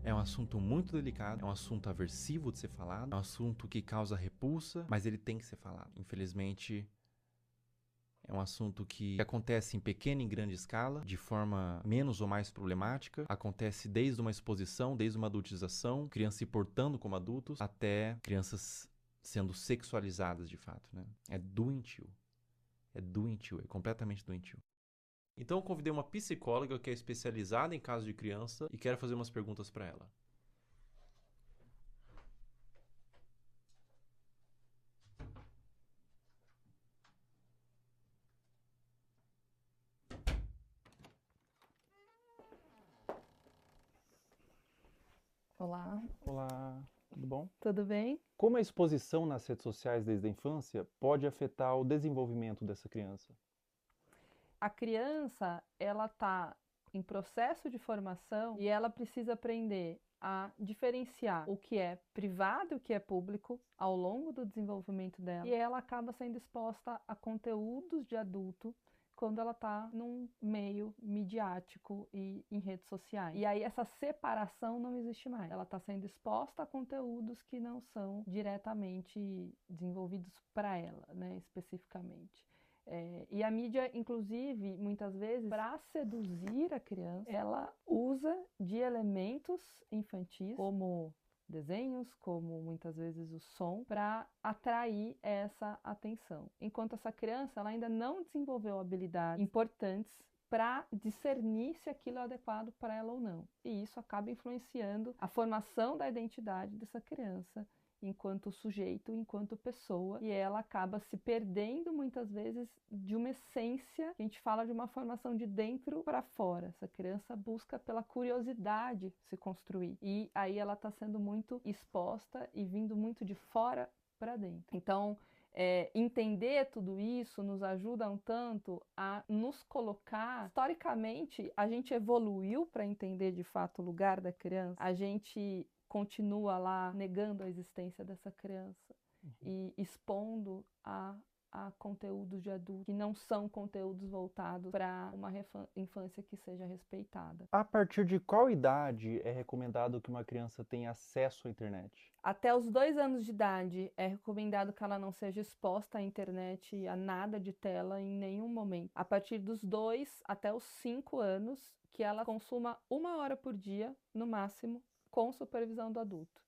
É um assunto muito delicado, é um assunto aversivo de ser falado, é um assunto que causa repulsa, mas ele tem que ser falado. Infelizmente, é um assunto que acontece em pequena e grande escala, de forma menos ou mais problemática. Acontece desde uma exposição, desde uma adultização, crianças se portando como adultos, até crianças sendo sexualizadas de fato, né? É doentio. É doentio, é completamente doentio. Então eu convidei uma psicóloga que é especializada em casos de criança e quero fazer umas perguntas para ela. Olá, Olá, tudo bom? tudo bem? Como a exposição nas redes sociais desde a infância pode afetar o desenvolvimento dessa criança? A criança, ela está em processo de formação e ela precisa aprender a diferenciar o que é privado e o que é público ao longo do desenvolvimento dela. E ela acaba sendo exposta a conteúdos de adulto quando ela está num meio midiático e em redes sociais. E aí essa separação não existe mais. Ela está sendo exposta a conteúdos que não são diretamente desenvolvidos para ela, né, especificamente. E a mídia, inclusive, muitas vezes, para seduzir a criança, ela usa de elementos infantis, como desenhos, como muitas vezes o som, para atrair essa atenção. Enquanto essa criança ela ainda não desenvolveu habilidades importantes para discernir se aquilo é adequado para ela ou não. E isso acaba influenciando a formação da identidade dessa criança enquanto sujeito, enquanto pessoa, e ela acaba se perdendo muitas vezes de uma essência, que a gente fala de uma formação de dentro para fora. Essa criança busca pela curiosidade se construir, e aí ela está sendo muito exposta e vindo muito de fora para dentro. Então, entender tudo isso nos ajuda um tanto a nos colocar. Historicamente, a gente evoluiu para entender de fato o lugar da criança, a gente continua lá negando a existência dessa criança e expondo a conteúdos de adulto que não são conteúdos voltados para uma infância que seja respeitada. A partir de qual idade é recomendado que uma criança tenha acesso à internet? Até os 2 anos de idade é recomendado que ela não seja exposta à internet, a nada de tela em nenhum momento. A partir dos 2 até os 5 anos, que ela consuma 1 hora por dia, no máximo, com supervisão do adulto.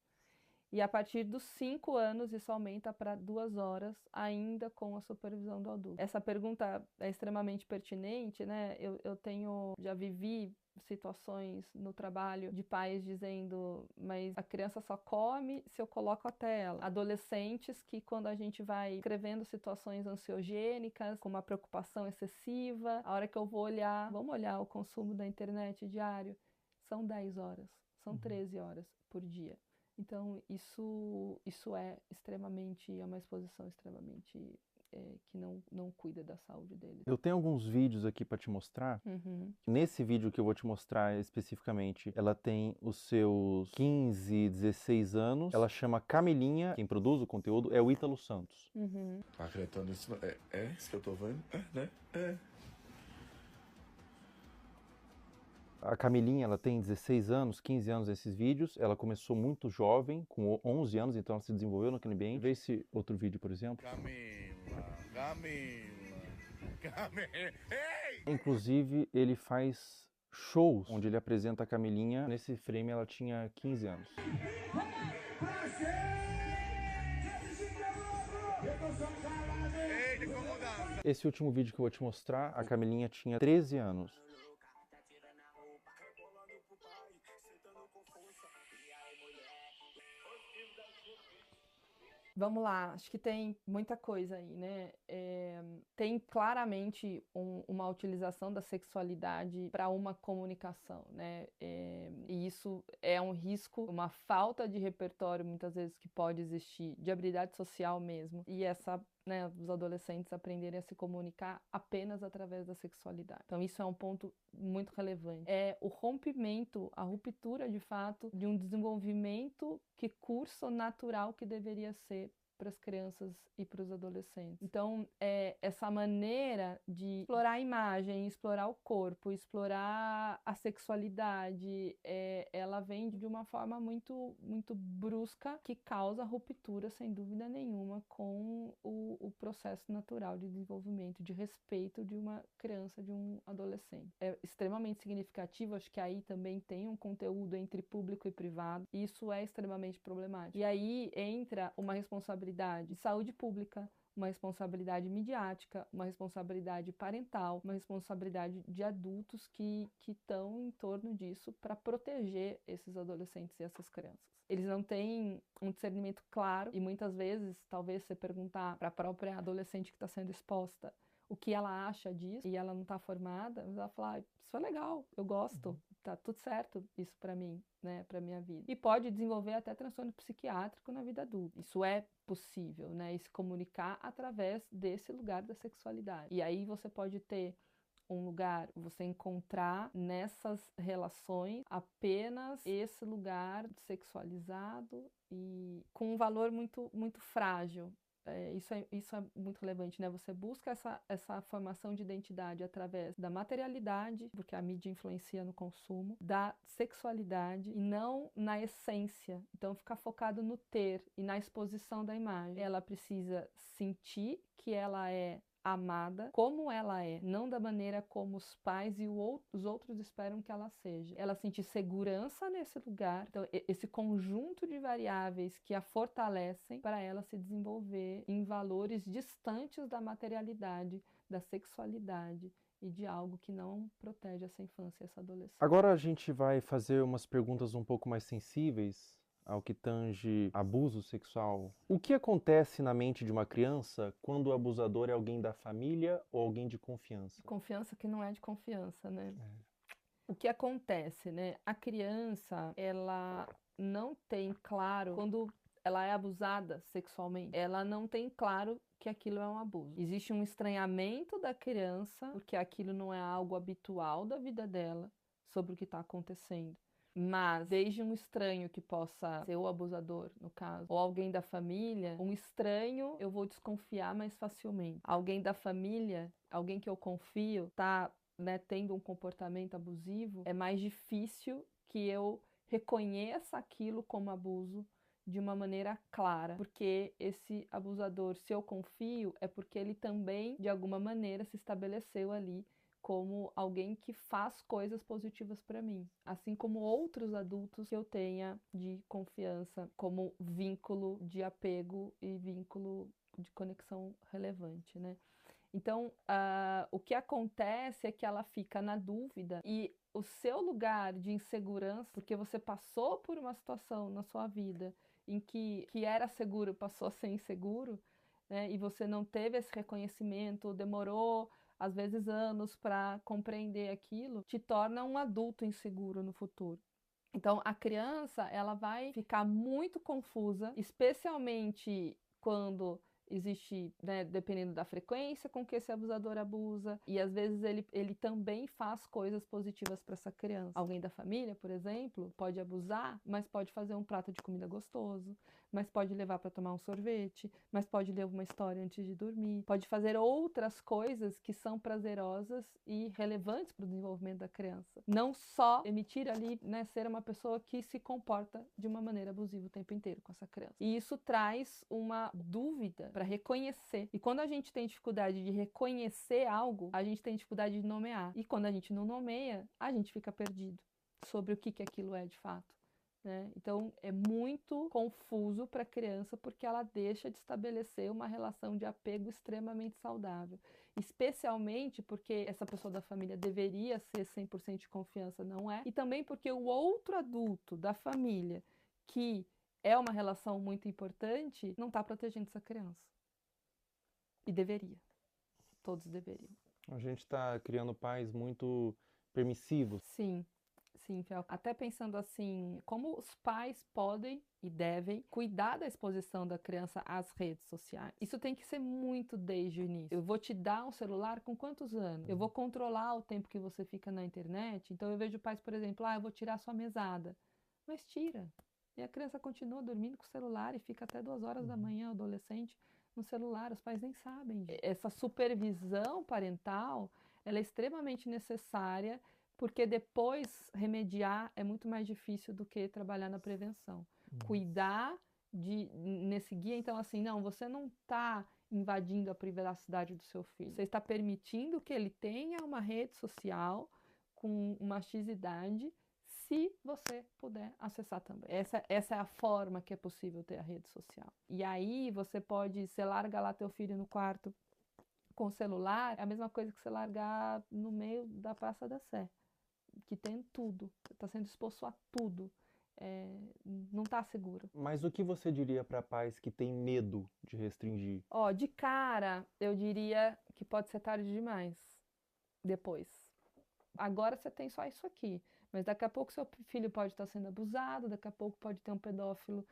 E a partir dos 5 anos, isso aumenta para 2 horas, ainda com a supervisão do adulto. Essa pergunta é extremamente pertinente, né? Já vivi situações no trabalho de pais dizendo, mas a criança só come se eu coloco a tela. Adolescentes que, quando a gente vai escrevendo situações ansiogênicas, com uma preocupação excessiva, a hora que eu vou olhar, vamos olhar o consumo da internet diário, são 10 horas, são 13 horas por dia. Então, isso é uma exposição extremamente que não cuida da saúde deles. Eu tenho alguns vídeos aqui para te mostrar. Uhum. Nesse vídeo que eu vou te mostrar especificamente, ela tem os seus 15, 16 anos. Ela chama Camilinha. Quem produz o conteúdo é o Ítalo Santos. Uhum. Acreditando nisso, é isso que eu tô vendo? Né? É. A Camilinha, ela tem 16 anos, 15 anos nesses vídeos. Ela começou muito jovem, com 11 anos, então ela se desenvolveu naquele ambiente. Vê esse outro vídeo, por exemplo. Camila. Ei! Inclusive, ele faz shows onde ele apresenta a Camilinha. Nesse frame, ela tinha 15 anos. Esse último vídeo que eu vou te mostrar, a Camilinha tinha 13 anos. Vamos lá, acho que tem muita coisa aí, né? Tem claramente uma utilização da sexualidade para uma comunicação, né? E isso é um risco, uma falta de repertório, muitas vezes, que pode existir, de habilidade social mesmo. E os adolescentes aprenderem a se comunicar apenas através da sexualidade. Então, isso é um ponto muito relevante. É o rompimento, a ruptura, de fato, de um desenvolvimento que curso natural que deveria ser para as crianças e para os adolescentes. Então, essa maneira de explorar a imagem, explorar o corpo, explorar a sexualidade, ela vem de uma forma muito, muito brusca, que causa ruptura, sem dúvida nenhuma, com o processo natural de desenvolvimento, de respeito de uma criança, de um adolescente. É extremamente significativo, acho que aí também tem um conteúdo entre público e privado, e isso é extremamente problemático. E aí entra uma responsabilidade de saúde pública, uma responsabilidade midiática, uma responsabilidade parental, uma responsabilidade de adultos que estão em torno disso para proteger esses adolescentes e essas crianças. Eles não têm um discernimento claro e muitas vezes, talvez você perguntar para a própria adolescente que está sendo exposta o que ela acha disso e ela não está formada, mas ela fala, isso é legal, eu gosto, tá tudo certo isso para mim, né, para minha vida. E pode desenvolver até transtorno psiquiátrico na vida adulta. Isso é possível, né, e se comunicar através desse lugar da sexualidade. E aí você pode ter um lugar, você encontrar nessas relações apenas esse lugar sexualizado e com um valor muito, muito frágil. Isso é muito relevante, né? Você busca essa formação de identidade através da materialidade, porque a mídia influencia no consumo, da sexualidade e não na essência. Então, ficar focado no ter e na exposição da imagem. Ela precisa sentir que ela é amada como ela é, não da maneira como os pais e os outros esperam que ela seja. Ela sentir segurança nesse lugar, então esse conjunto de variáveis que a fortalecem para ela se desenvolver em valores distantes da materialidade, da sexualidade e de algo que não protege essa infância e essa adolescência. Agora a gente vai fazer umas perguntas um pouco mais sensíveis ao que tange abuso sexual. O que acontece na mente de uma criança quando o abusador é alguém da família ou alguém de confiança? Confiança que não é de confiança, né? O que acontece, né? A criança, ela não tem claro, quando ela é abusada sexualmente, ela não tem claro que aquilo é um abuso. Existe um estranhamento da criança, porque aquilo não é algo habitual da vida dela, sobre o que está acontecendo. Mas, desde um estranho que possa ser o abusador, no caso, ou alguém da família, um estranho eu vou desconfiar mais facilmente. Alguém da família, alguém que eu confio, tá, né, tendo um comportamento abusivo, é mais difícil que eu reconheça aquilo como abuso de uma maneira clara, porque esse abusador, se eu confio, é porque ele também, de alguma maneira, se estabeleceu ali como alguém que faz coisas positivas para mim, assim como outros adultos que eu tenha de confiança, como vínculo de apego e vínculo de conexão relevante, né? Então, o que acontece é que ela fica na dúvida e o seu lugar de insegurança, porque você passou por uma situação na sua vida em que era seguro passou a ser inseguro, né? E você não teve esse reconhecimento, demorou às vezes anos para compreender aquilo, te torna um adulto inseguro no futuro. Então, a criança, ela vai ficar muito confusa, especialmente quando existe, né, dependendo da frequência com que esse abusador abusa, e às vezes ele também faz coisas positivas para essa criança. Alguém da família, por exemplo, pode abusar, mas pode fazer um prato de comida gostoso, mas pode levar para tomar um sorvete, mas pode ler uma história antes de dormir, pode fazer outras coisas que são prazerosas e relevantes para o desenvolvimento da criança. Não só emitir ali, né, ser uma pessoa que se comporta de uma maneira abusiva o tempo inteiro com essa criança. E isso traz uma dúvida para reconhecer. E quando a gente tem dificuldade de reconhecer algo, a gente tem dificuldade de nomear. E quando a gente não nomeia, a gente fica perdido sobre o que aquilo é de fato. Né? Então, é muito confuso para a criança porque ela deixa de estabelecer uma relação de apego extremamente saudável. Especialmente porque essa pessoa da família deveria ser 100% de confiança, não é? E também porque o outro adulto da família, que é uma relação muito importante, não está protegendo essa criança. E deveria. Todos deveriam. A gente está criando pais muito permissivos. Sim. Sim, Fel. Até pensando assim, como os pais podem e devem cuidar da exposição da criança às redes sociais. Isso tem que ser muito desde o início. Eu vou te dar um celular com quantos anos? Eu vou controlar o tempo que você fica na internet. Então eu vejo pais, por exemplo, eu vou tirar sua mesada. Mas tira. E a criança continua dormindo com o celular e fica até 2 horas da manhã, o adolescente, no celular. Os pais nem sabem disso. Essa supervisão parental, ela é extremamente necessária, porque depois remediar é muito mais difícil do que trabalhar na prevenção. Cuidar nesse guia, então assim, não, você não está invadindo a privacidade do seu filho. Você está permitindo que ele tenha uma rede social com uma X idade, se você puder acessar também. Essa é a forma que é possível ter a rede social. E aí você larga lá teu filho no quarto com o celular, é a mesma coisa que você largar no meio da Praça da Sé, que tem tudo, está sendo exposto a tudo. Não está seguro. Mas o que você diria para pais que têm medo de restringir? De cara, eu diria que pode ser tarde demais depois. Agora você tem só isso aqui, mas daqui a pouco seu filho pode estar sendo abusado, daqui a pouco pode ter um pedófilo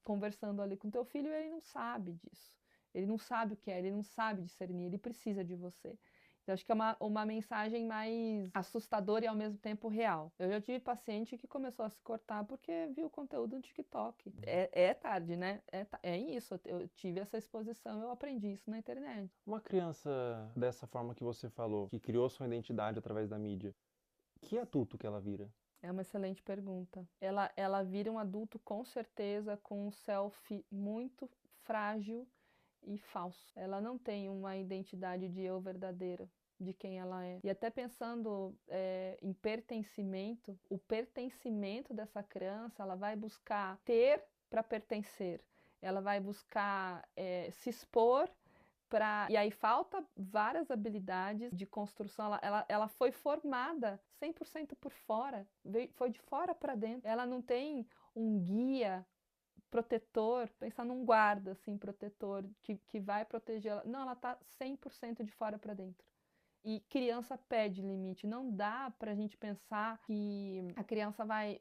conversando ali com teu filho e ele não sabe disso. Ele não sabe o que é, ele não sabe discernir, ele precisa de você. Então, acho que é uma mensagem mais assustadora e ao mesmo tempo real. Eu já tive paciente que começou a se cortar porque viu o conteúdo no TikTok. É tarde, né? É isso. Eu tive essa exposição, eu aprendi isso na internet. Uma criança dessa forma que você falou, que criou sua identidade através da mídia, que adulto que ela vira? É uma excelente pergunta. Ela vira um adulto com certeza com um self muito frágil e falso. Ela não tem uma identidade de eu verdadeira, de quem ela é. E até pensando em pertencimento, o pertencimento dessa criança, ela vai buscar ter para pertencer. Ela vai buscar se expor para... E aí falta várias habilidades de construção. Ela foi formada 100% por fora, foi de fora para dentro. Ela não tem um guia protetor, pensar num guarda, assim, protetor, que vai proteger ela. Não, ela está 100% de fora para dentro. E criança pede limite. Não dá para a gente pensar que a criança vai,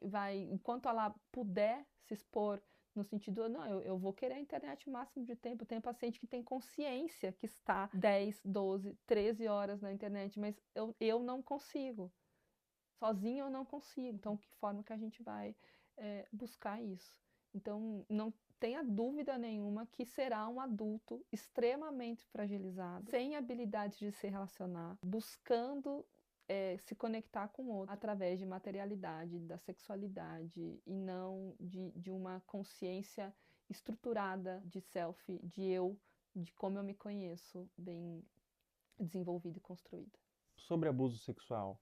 enquanto ela puder se expor, no sentido, não, eu vou querer a internet o máximo de tempo. Tem paciente que tem consciência que está 10, 12, 13 horas na internet, mas eu não consigo. Sozinho eu não consigo. Então, que forma que a gente vai buscar isso? Então, não tenha dúvida nenhuma que será um adulto extremamente fragilizado, sem habilidades de se relacionar, buscando se conectar com o outro através de materialidade, da sexualidade e não de uma consciência estruturada de self, de eu, de como eu me conheço, bem desenvolvida e construída. Sobre abuso sexual,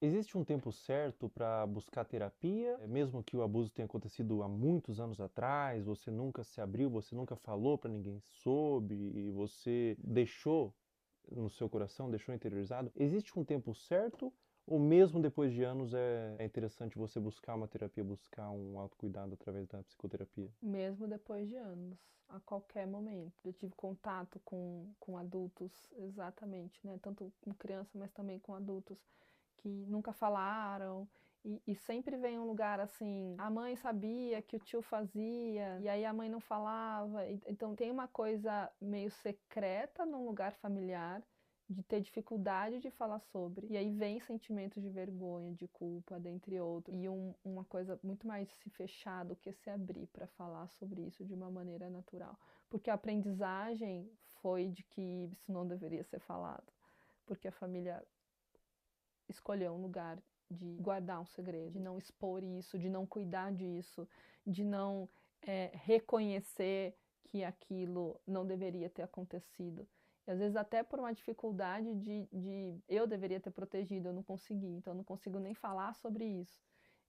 existe um tempo certo para buscar terapia? Mesmo que o abuso tenha acontecido há muitos anos atrás, você nunca se abriu, você nunca falou para ninguém sobre, e você deixou no seu coração, deixou interiorizado. Existe um tempo certo? Ou mesmo depois de anos é interessante você buscar uma terapia, buscar um autocuidado através da psicoterapia? Mesmo depois de anos, a qualquer momento. Eu tive contato com adultos, exatamente, né? Tanto com criança, mas também com adultos que nunca falaram. E sempre vem um lugar assim, a mãe sabia que o tio fazia, e aí a mãe não falava. Então tem uma coisa meio secreta num lugar familiar, de ter dificuldade de falar sobre. E aí vem sentimentos de vergonha, de culpa, dentre outros. E uma coisa muito mais se fechar do que se abrir para falar sobre isso de uma maneira natural. Porque a aprendizagem foi de que isso não deveria ser falado. Porque a família escolheu um lugar de guardar um segredo, de não expor isso, de não cuidar disso, de não reconhecer que aquilo não deveria ter acontecido. E às vezes até por uma dificuldade de eu deveria ter protegido, eu não consegui, então eu não consigo nem falar sobre isso.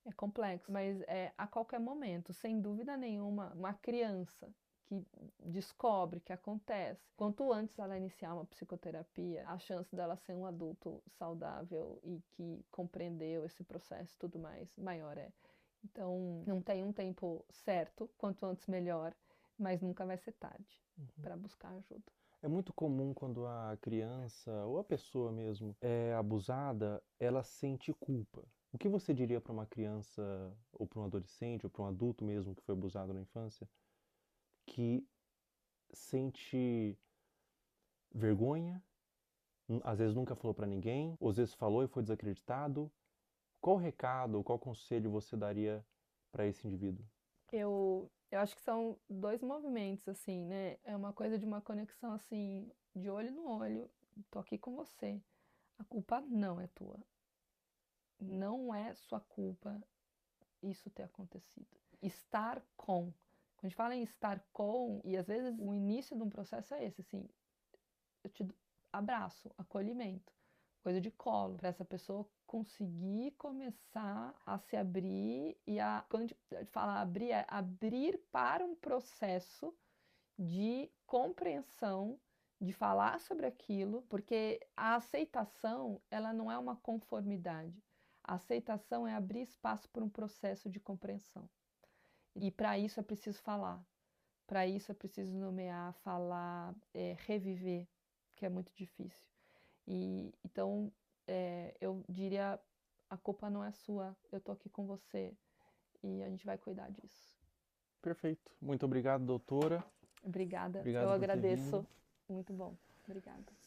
É complexo, mas a qualquer momento, sem dúvida nenhuma, uma criança que descobre que acontece, quanto antes ela iniciar uma psicoterapia, a chance dela ser um adulto saudável e que compreendeu esse processo e tudo mais, maior é. Então, não tem um tempo certo, quanto antes melhor, mas nunca vai ser tarde para buscar ajuda. É muito comum quando a criança ou a pessoa mesmo é abusada, ela sente culpa. O que você diria para uma criança ou para um adolescente ou para um adulto mesmo que foi abusado na infância, que sente vergonha, às vezes nunca falou para ninguém, ou às vezes falou e foi desacreditado? Qual recado ou qual conselho você daria para esse indivíduo? Eu acho que são dois movimentos, assim, né? É uma coisa de uma conexão, assim, de olho no olho. Tô aqui com você. A culpa não é tua. Não é sua culpa isso ter acontecido. Estar com. Quando a gente fala em estar com, e às vezes o início de um processo é esse, assim, eu te abraço, acolhimento, coisa de colo, para essa pessoa conseguir começar a se abrir e quando a gente fala abrir, é abrir para um processo de compreensão, de falar sobre aquilo, porque a aceitação, ela não é uma conformidade. A aceitação é abrir espaço para um processo de compreensão. E para isso é preciso falar. Para isso é preciso nomear, falar, reviver, que é muito difícil. E então eu diria, a culpa não é sua, eu tô aqui com você e a gente vai cuidar disso. Perfeito. Muito obrigado, doutora. Obrigada, Obrigado eu por ter agradeço. vindo. Muito bom, obrigada.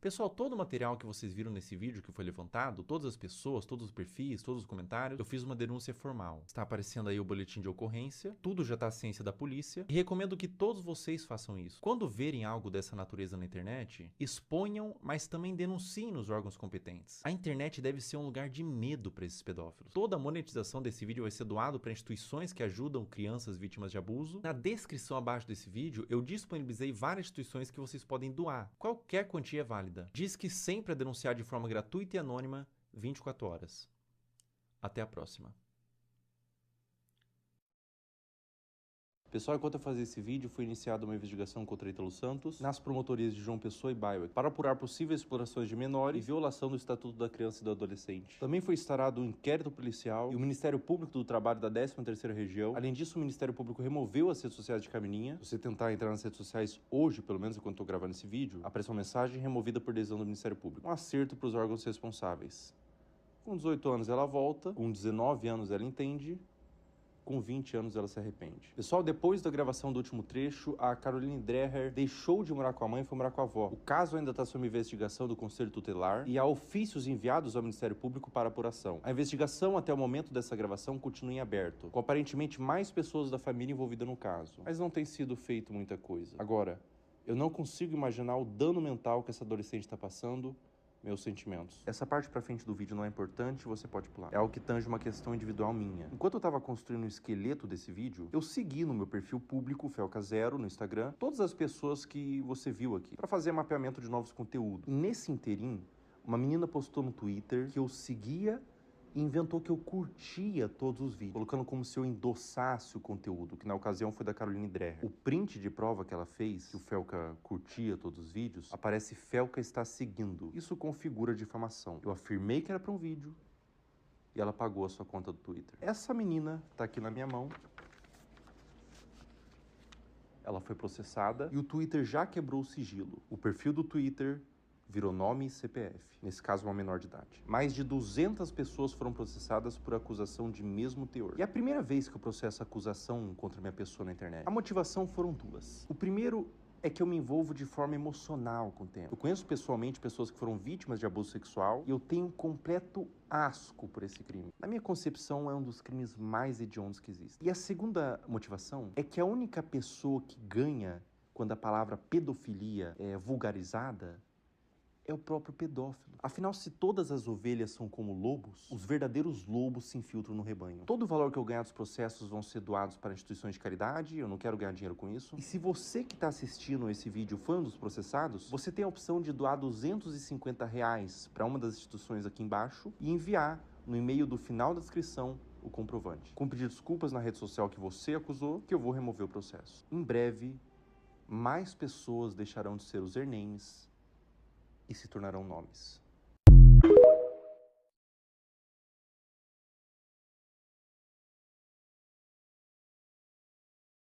Pessoal, todo o material que vocês viram nesse vídeo que foi levantado, todas as pessoas, todos os perfis, todos os comentários, eu fiz uma denúncia formal. Está aparecendo aí o boletim de ocorrência, tudo já está à ciência da polícia e recomendo que todos vocês façam isso. Quando verem algo dessa natureza na internet, exponham, mas também denunciem nos órgãos competentes. A internet deve ser um lugar de medo para esses pedófilos. Toda a monetização desse vídeo vai ser doado para instituições que ajudam crianças vítimas de abuso. Na descrição abaixo desse vídeo, eu disponibilizei várias instituições que vocês podem doar. Qualquer quantia é válida. Diz que sempre a denunciar de forma gratuita e anônima 24 horas. Até a próxima. Pessoal, enquanto eu fazia esse vídeo, foi iniciada uma investigação contra Ítalo Santos nas promotorias de João Pessoa e Baia para apurar possíveis explorações de menores e violação do Estatuto da Criança e do Adolescente. Também foi instaurado um inquérito policial e o Ministério Público do Trabalho da 13ª Região. Além disso, o Ministério Público removeu as redes sociais de Camininha. Se você tentar entrar nas redes sociais hoje, pelo menos enquanto estou gravando esse vídeo, aparece uma mensagem removida por decisão do Ministério Público. Um acerto para os órgãos responsáveis. Com 18 anos ela volta, com 19 anos ela entende, com 20 anos ela se arrepende. Pessoal, depois da gravação do último trecho, a Caroline Dreher deixou de morar com a mãe e foi morar com a avó. O caso ainda está sob investigação do Conselho Tutelar e há ofícios enviados ao Ministério Público para apuração. A investigação até o momento dessa gravação continua em aberto, com aparentemente mais pessoas da família envolvidas no caso. Mas não tem sido feito muita coisa. Agora, eu não consigo imaginar o dano mental que essa adolescente está passando. Meus sentimentos. Essa parte pra frente do vídeo não é importante, você pode pular. É algo que tange uma questão individual minha. Enquanto eu tava construindo o esqueleto desse vídeo, eu segui no meu perfil público, Felca0, no Instagram, todas as pessoas que você viu aqui, pra fazer mapeamento de novos conteúdos. E nesse interim, uma menina postou no Twitter que eu seguia e inventou que eu curtia todos os vídeos, colocando como se eu endossasse o conteúdo, que na ocasião foi da Caroline Dreher. O print de prova que ela fez, que o Felca curtia todos os vídeos, aparece Felca está seguindo. Isso configura difamação. Eu afirmei que era para um vídeo e ela pagou a sua conta do Twitter. Essa menina tá aqui na minha mão. Ela foi processada e o Twitter já quebrou o sigilo. O perfil do Twitter virou nome e CPF, nesse caso uma menor de idade. Mais de 200 pessoas foram processadas por acusação de mesmo teor. E é a primeira vez que eu processo acusação contra minha pessoa na internet. A motivação foram duas. O primeiro é que eu me envolvo de forma emocional com o tema. Eu conheço pessoalmente pessoas que foram vítimas de abuso sexual e eu tenho completo asco por esse crime. Na minha concepção, é um dos crimes mais hediondos que existem. E a segunda motivação é que a única pessoa que ganha quando a palavra pedofilia é vulgarizada é o próprio pedófilo. Afinal, se todas as ovelhas são como lobos, os verdadeiros lobos se infiltram no rebanho. Todo o valor que eu ganhar dos processos vão ser doados para instituições de caridade, eu não quero ganhar dinheiro com isso. E se você que está assistindo esse vídeo foi um dos processados, você tem a opção de doar R$250 para uma das instituições aqui embaixo e enviar no e-mail do final da descrição o comprovante. Com pedir desculpas na rede social que você acusou, que eu vou remover o processo. Em breve, mais pessoas deixarão de ser usernames e se tornarão nomes.